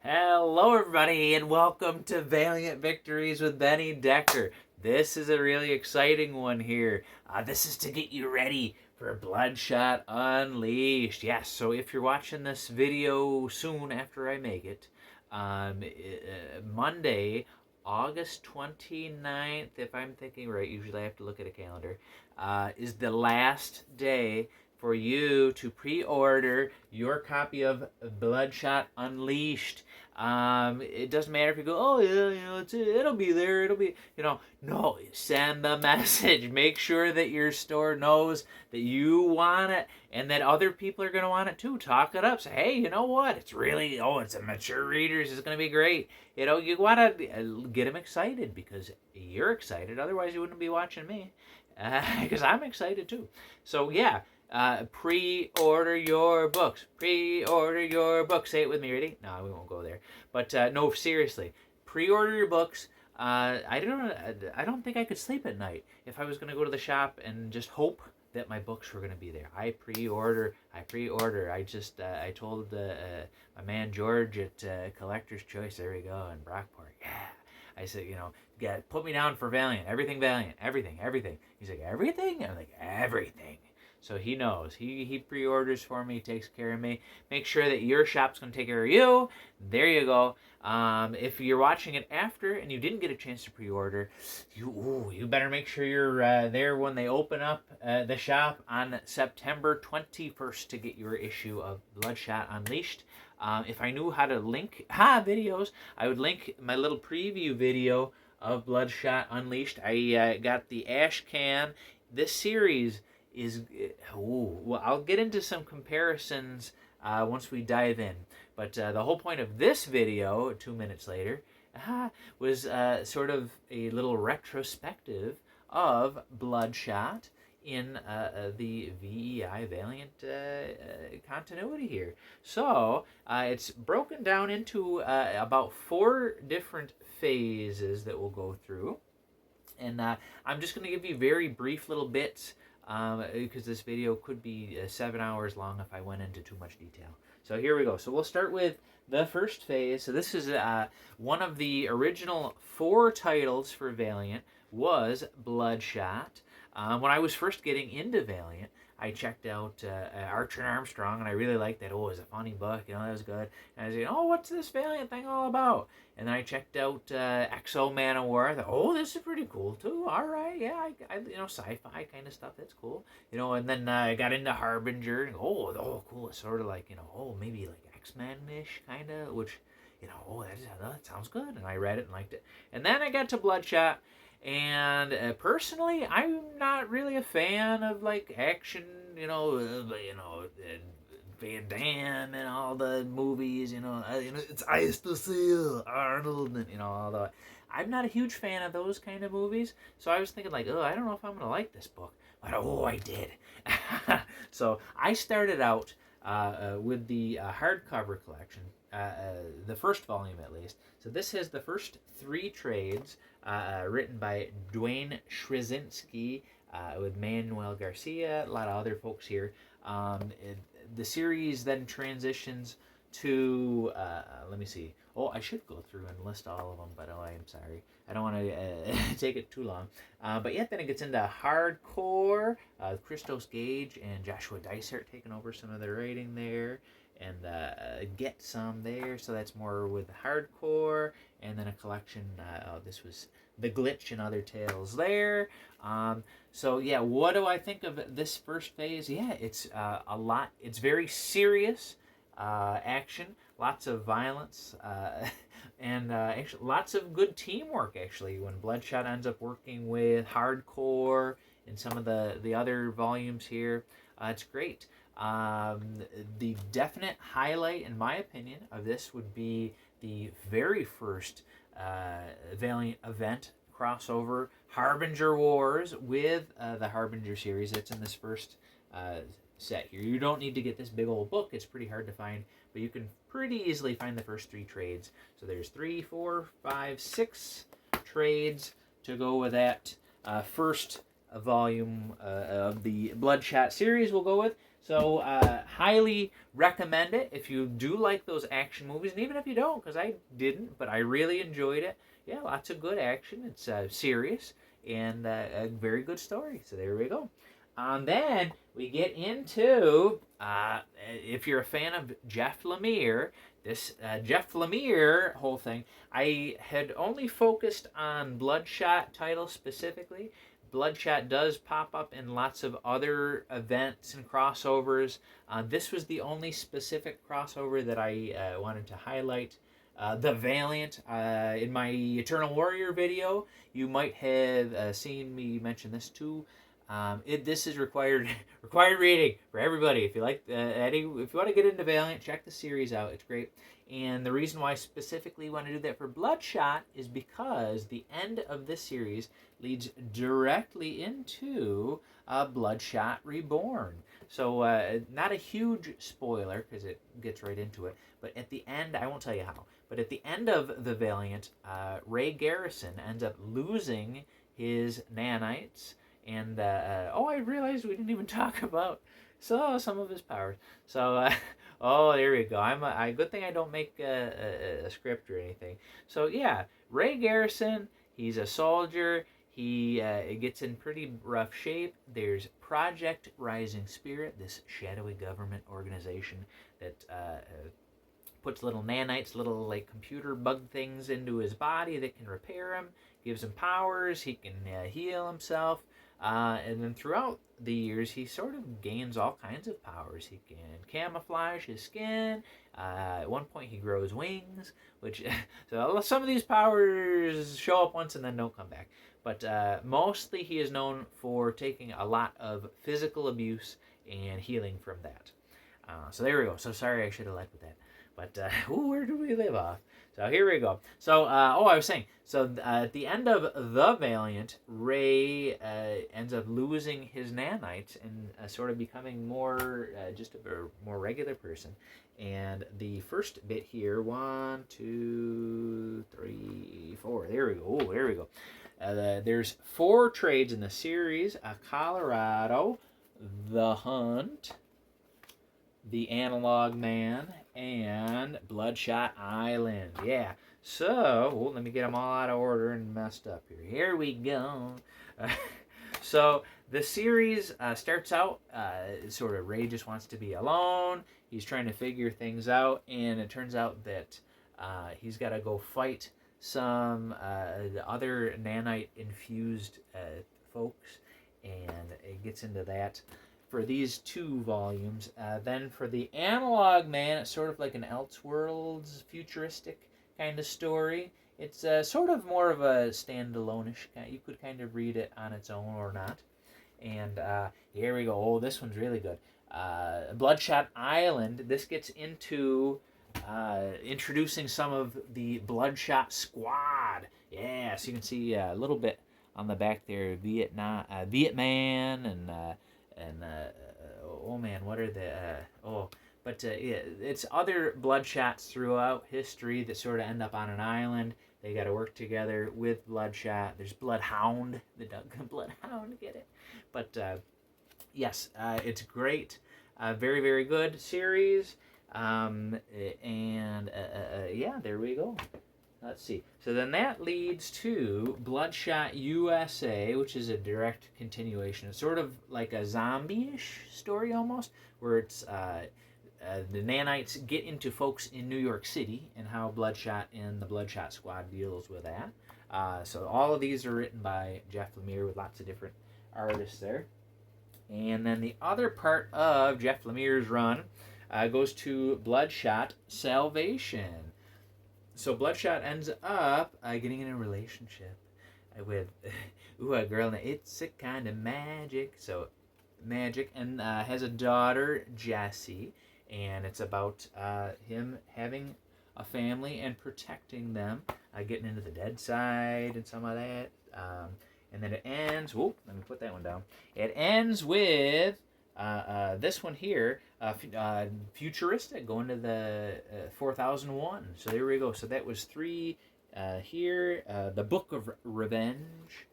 Hello, everybody, and welcome to Valiant Victories with Benny Decker. This is a really exciting one here. This is to get you ready for Bloodshot Unleashed. Yes, so if you're watching this video soon after I make it, Monday, August 29th, if I'm thinking right, usually I have to look at a calendar, is the last day for you to pre-order your copy of Bloodshot Unleashed. It doesn't matter if you go, oh yeah, it'll be there, no, send the message. Make sure that your store knows that you want it and that other people are going to want it too. Talk it up. Say, hey, you know what? It's a mature readers. It's going to be great. You want to get them excited because you're excited. Otherwise, you wouldn't be watching me because I'm excited too. So yeah. Pre-order your books. Pre-order your books. Say it with me. Ready? No, we won't go there. But no, seriously. Pre-order your books. I don't think I could sleep at night if I was going to go to the shop and just hope that my books were going to be there. I pre-order. I told my man George at Collector's Choice. There we go in Brockport. Yeah. I said, put me down for Valiant. Everything Valiant. Everything. He's like, everything? I'm like, everything. So he knows. He pre-orders for me, takes care of me. Make sure that your shop's going to take care of you. There you go. If you're watching it after and you didn't get a chance to pre-order, you better make sure you're there when they open up the shop on September 21st to get your issue of Bloodshot Unleashed. If I knew how to link videos, I would link my little preview video of Bloodshot Unleashed. I got the ash can. This series well, I'll get into some comparisons once we dive in. But the whole point of this video, 2 minutes later, was sort of a little retrospective of Bloodshot in the VEI Valiant continuity here. So it's broken down into about 4 different phases that we'll go through. And I'm just going to give you very brief little bits because this video could be 7 hours long if I went into too much detail. So here we go. So we'll start with the first phase. So this is one of the original 4 titles for Valiant was Bloodshot. When I was first getting into Valiant, I checked out Archer and Armstrong, and I really liked that. Oh, it was a funny book, that was good. And I was like, oh, what's this Valiant thing all about? And then I checked out XO Man of War. I thought, oh, this is pretty cool too. All right, yeah, I sci-fi kind of stuff. That's cool. And then I got into Harbinger. And, oh, cool. It's sort of like, maybe like X-Men-ish kind of, which, that sounds good. And I read it and liked it. And then I got to Bloodshot. And personally, I'm not really a fan of like action, Van Damme and all the movies, it's Ice to Seal, Arnold, and all that. I'm not a huge fan of those kind of movies, so I was thinking like, I don't know if I'm gonna like this book, but I did. So I started out with the hardcover collection, the first volume at least. So this has the first 3 trades. Written by Dwayne Shrezinski with Manuel Garcia, a lot of other folks here. The series then transitions to, let me see. Oh, I should go through and list all of them, but I'm sorry. I don't want to take it too long. But yeah, then it gets into hardcore. Christos Gage and Joshua Dysart taking over some of the writing there. And get some there, so that's more with hardcore, and then a collection. This was The Glitch and Other Tales there. So yeah, what do I think of this first phase? Yeah, it's a lot. It's very serious action, lots of violence, and actually lots of good teamwork. Actually, when Bloodshot ends up working with hardcore in some of the other volumes here, it's great. The definite highlight, in my opinion, of this would be the very first Valiant event crossover, Harbinger Wars, with the Harbinger series. It's in this first set here. You don't need to get this big old book. It's pretty hard to find, but you can pretty easily find the first 3 trades. So there's 3, 4, 5, 6 trades to go with that first volume of the Bloodshot series we'll go with. So highly recommend it if you do like those action movies, and even if you don't, because I didn't, but I really enjoyed it. Yeah, lots of good action. It's serious and a very good story. So there we go. And then we get into, if you're a fan of Jeff Lemire, this Jeff Lemire whole thing, I had only focused on Bloodshot title specifically. Bloodshot does pop up in lots of other events and crossovers. This was the only specific crossover that I wanted to highlight. The Valiant, in my Eternal Warrior video, you might have seen me mention this too. This is required reading for everybody. If you like if you want to get into Valiant, check the series out. It's great. And the reason why I specifically want to do that for Bloodshot is because the end of this series leads directly into Bloodshot Reborn. So not a huge spoiler because it gets right into it. But at the end, I won't tell you how. But at the end of the Valiant, Ray Garrison ends up losing his nanites. And, I realized we didn't even talk about some of his powers. So, there we go. Good thing I don't make a script or anything. So, yeah, Ray Garrison, he's a soldier. He gets in pretty rough shape. There's Project Rising Spirit, this shadowy government organization that puts little nanites, little like computer bug things into his body that can repair him, gives him powers. He can heal himself. And then throughout the years, he sort of gains all kinds of powers. He can camouflage his skin. At one point, he grows wings, which so some of these powers show up once and then don't come back. But mostly, he is known for taking a lot of physical abuse and healing from that. So there we go. So sorry, I should have led with that. But where do we live off? So here we go. So, I was saying, so at the end of The Valiant, Ray ends up losing his nanites and sort of becoming more, just a more regular person. And the first bit here, 1, 2, 3, 4, there we go. Oh, there we go. There's 4 trades in the series: Colorado, The Hunt, The Analog Man, and Bloodshot Island. Yeah. So, let me get them all out of order and messed up here. Here we go. So, the series starts out sort of Ray just wants to be alone. He's trying to figure things out, and it turns out that he's got to go fight some other nanite-infused folks, and it gets into that for these 2 volumes. Then for the Analog Man, it's sort of like an Elseworlds futuristic kind of story. It's sort of more of a standalone-ish. You could kind of read it on its own or not. And here we go. Oh, this one's really good. Bloodshot Island. This gets into introducing some of the Bloodshot Squad. Yeah, so you can see a little bit on the back there, Vietman and oh man, what are the it's other Bloodshots throughout history that sort of end up on an island. They got to work together with Bloodshot. There's Bloodhound, the Bloodhound, get it? But yes, it's great, very very good series, and yeah, there we go. Let's see. So then that leads to Bloodshot USA, which is a direct continuation. It's sort of like a zombie-ish story almost, where it's the nanites get into folks in New York City and how Bloodshot and the Bloodshot Squad deals with that. So all of these are written by Jeff Lemire with lots of different artists there. And then the other part of Jeff Lemire's run goes to Bloodshot Salvation. So Bloodshot ends up getting in a relationship with a girl, and it's a kind of magic. So magic, and has a daughter, Jessie, and it's about him having a family and protecting them, getting into the dead side and some of that. And then it ends. Whoop! Let me put that one down. It ends with this one here, futuristic, going to the 4001. So there we go. So that was 3 here. The Book of Revenge.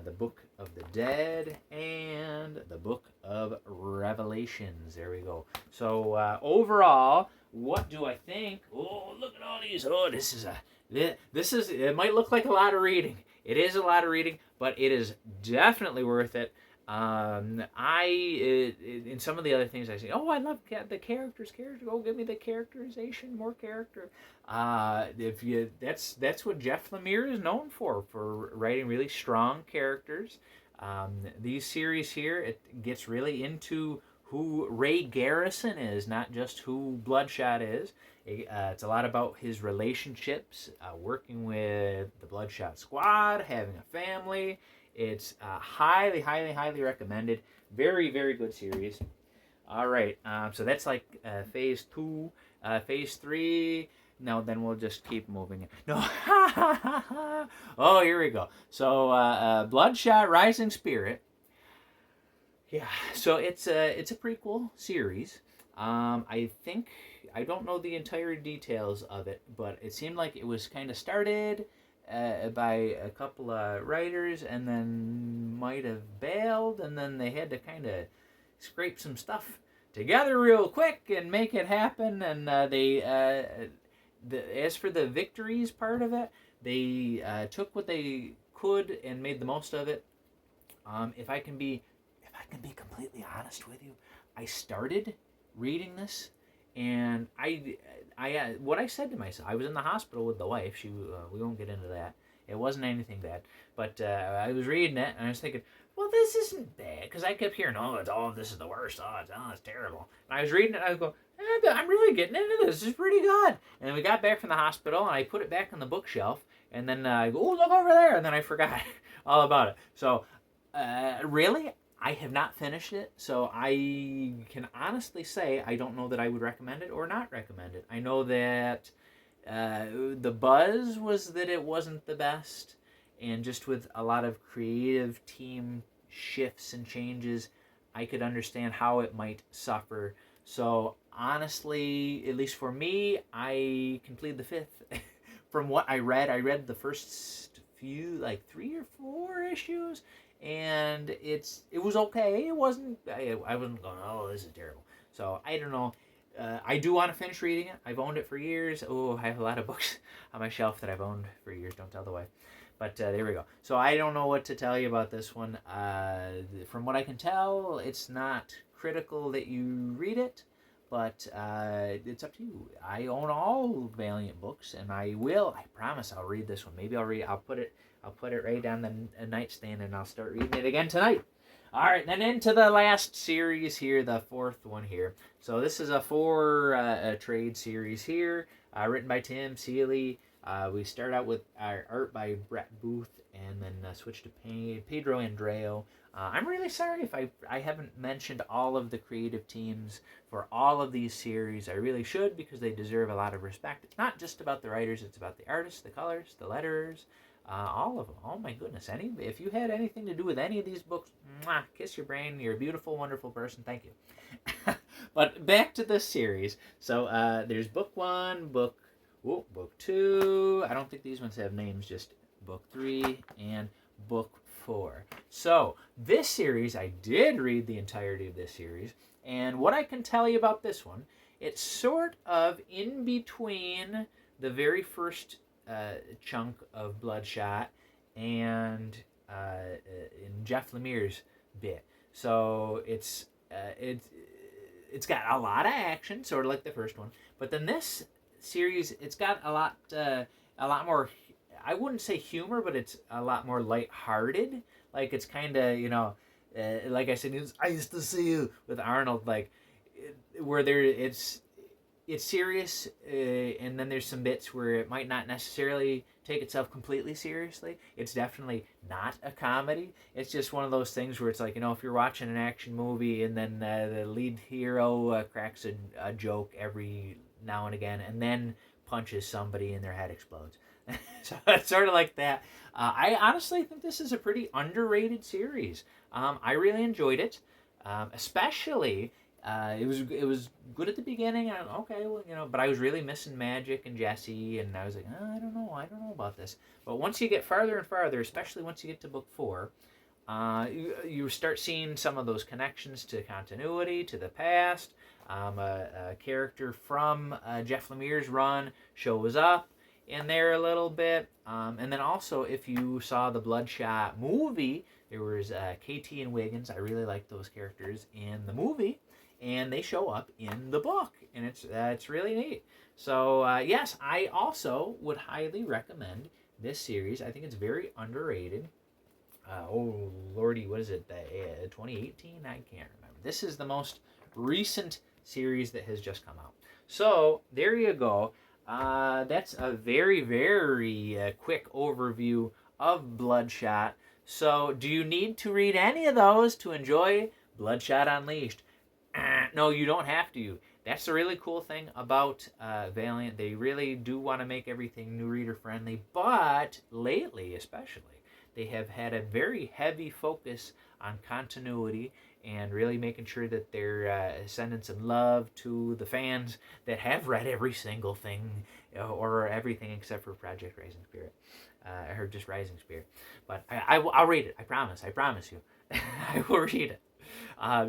the Book of the Dead, and the Book of Revelations. There we go. So overall, what do I think? Oh, look at all these. Oh, this is. It might look like a lot of reading. It is a lot of reading, but it is definitely worth it. In some of the other things I say, oh, I love the characters. Oh, give me the characterization, more character. If you, that's what Jeff Lemire is known for writing really strong characters. These series here, it gets really into who Ray Garrison is, not just who Bloodshot is. It's a lot about his relationships, working with the Bloodshot Squad, having a family. It's highly, highly, highly recommended. Very, very good series. All right, so that's like phase 2. Phase 3, no, then we'll just keep moving. No, oh, here we go. So Bloodshot Rising Spirit. Yeah, so it's a prequel series. I think, I don't know the entire details of it, but it seemed like it was kind of started by a couple of writers, and then might have bailed, and then they had to kind of scrape some stuff together real quick and make it happen. And as for the victories part of it, they took what they could and made the most of it. If I can be completely honest with you, I started reading this, and I what I said to myself, I was in the hospital with the wife. We won't get into that. It wasn't anything bad, but I was reading it, and I was thinking, well, this isn't bad, because I kept hearing, this is the worst. It's terrible. And I was reading it, and I was going, I'm really getting into this. This is pretty good. And then we got back from the hospital, and I put it back on the bookshelf, and then I go, look over there, and then I forgot all about it. So, really, I have not finished it, so I can honestly say I don't know that I would recommend it or not recommend it. I know that the buzz was that it wasn't the best, and just with a lot of creative team shifts and changes, I could understand how it might suffer. So honestly, at least for me, I can plead the fifth. From what I read the first few, like 3 or 4 issues, and it was okay. It wasn't, I wasn't going, oh, this is terrible. So I don't know. I do want to finish reading it. I've owned it for years. Oh, I have a lot of books on my shelf that I've owned for years. Don't tell the wife. But there we go. So I don't know what to tell you about this one. From what I can tell, it's not critical that you read it, but it's up to you. I own all Valiant books, and I promise I'll read this one. Maybe I'll put it right down the nightstand, and I'll start reading it again tonight. All right, then into the last series here, the 4th one here. So this is a 4 trade series here, written by Tim Seeley. We start out with our art by Brett Booth, and then switch to Pedro Andreo. I'm really sorry if I haven't mentioned all of the creative teams for all of these series. I really should, because they deserve a lot of respect. It's not just about the writers, it's about the artists, the colors, the letterers, all of them. Oh my goodness. If you had anything to do with any of these books, mwah, kiss your brain. You're a beautiful, wonderful person. Thank you. But back to this series. So there's book 1, book 2. I don't think these ones have names, just book 3 and book 4. So this series, I did read the entirety of this series, and what I can tell you about this one, it's sort of in between the very first chunk of Bloodshot and in Jeff Lemire's bit. So it's got a lot of action, sort of like the first one, but then this series, it's got a lot more, I wouldn't say humor, but it's a lot more lighthearted. Like, it's kind of, like I said, I used to see you with Arnold, like, where it's serious, and then there's some bits where it might not necessarily take itself completely seriously. It's definitely not a comedy. It's just one of those things where it's like, if you're watching an action movie, and then the lead hero cracks a joke every now and again, and then punches somebody and their head explodes. So it's sort of like that. I honestly think this is a pretty underrated series. I really enjoyed it, especially It was good at the beginning. Okay, well, but I was really missing Magic and Jesse, and I was like, I don't know about this. But once you get farther and farther, especially once you get to book 4, you start seeing some of those connections to continuity, to the past. A character from Jeff Lemire's run shows up in there a little bit. And then also, if you saw the Bloodshot movie, there was KT and Wiggins. I really like those characters in the movie, and they show up in the book, and it's really neat. So yes, I also would highly recommend this series. I think it's very underrated. Oh lordy, what is it? 2018? I can't remember. This is the most recent series that has just come out. So there you go. That's a very, very quick overview of Bloodshot. So do you need to read any of those to enjoy Bloodshot Unleashed? No, you don't have to. That's the really cool thing about Valiant. They really do want to make everything new reader friendly, but lately especially, they have had a very heavy focus on continuity and really making sure that they're sending some love to the fans that have read every single thing, or everything except for Project Rising Spirit, or just Rising Spirit. But I'll read it. I promise you. I will read it.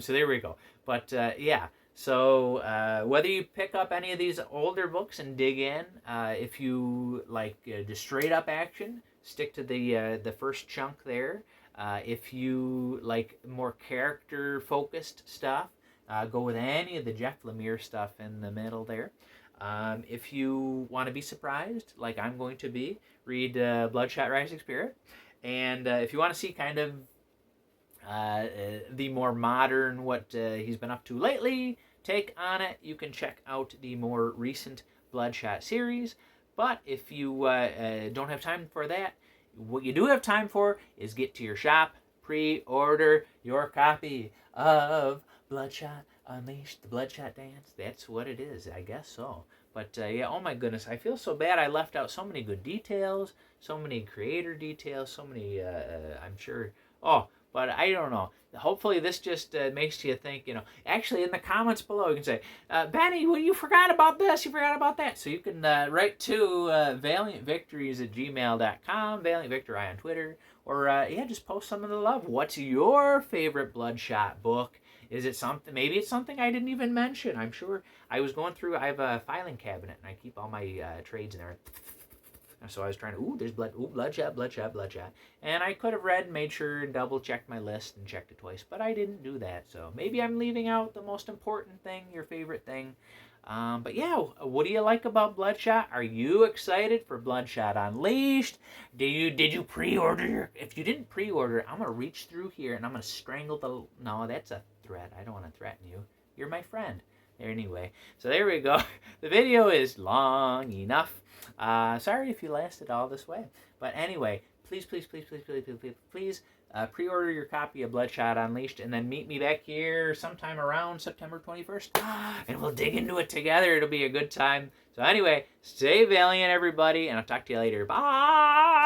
So there we go. But yeah. So whether you pick up any of these older books and dig in, if you like just straight up action, stick to the first chunk there. If you like more character focused stuff, go with any of the Jeff Lemire stuff in the middle there. If you want to be surprised, like I'm going to be, read Bloodshot Rising Spirit. And if you want to see kind of the more modern, what he's been up to lately, take on it, you can check out the more recent Bloodshot series. But if you don't have time for that, what you do have time for is get to your shop, pre-order your copy of Bloodshot Unleashed, the Bloodshot Dance. That's what it is, I guess so. But yeah, oh my goodness, I feel so bad I left out so many good details, so many creator details, so many, I'm sure, but I don't know. Hopefully this just makes you think, actually in the comments below you can say, Benny, well, you forgot about this, you forgot about that. So you can write to valiantvictories@gmail.com, valiantvictory on Twitter, or yeah, just post some of the love. What's your favorite Bloodshot book? Is it something, maybe it's something I didn't even mention. I'm sure I was going through, I have a filing cabinet and I keep all my trades in there. So I was trying to, there's Bloodshot. And I could have read, made sure, and double-checked my list and checked it twice, but I didn't do that. So maybe I'm leaving out the most important thing, your favorite thing. But yeah, what do you like about Bloodshot? Are you excited for Bloodshot Unleashed? Did you pre-order if you didn't pre-order, I'm going to reach through here and I'm going to strangle no, that's a threat. I don't want to threaten you. You're my friend. Anyway, so there we go. The video is long enough. Sorry if you lasted all this way. But anyway, please pre-order your copy of Bloodshot Unleashed, and then meet me back here sometime around September 21st, and we'll dig into it together. It'll be a good time. So anyway, stay valiant, everybody, and I'll talk to you later. Bye!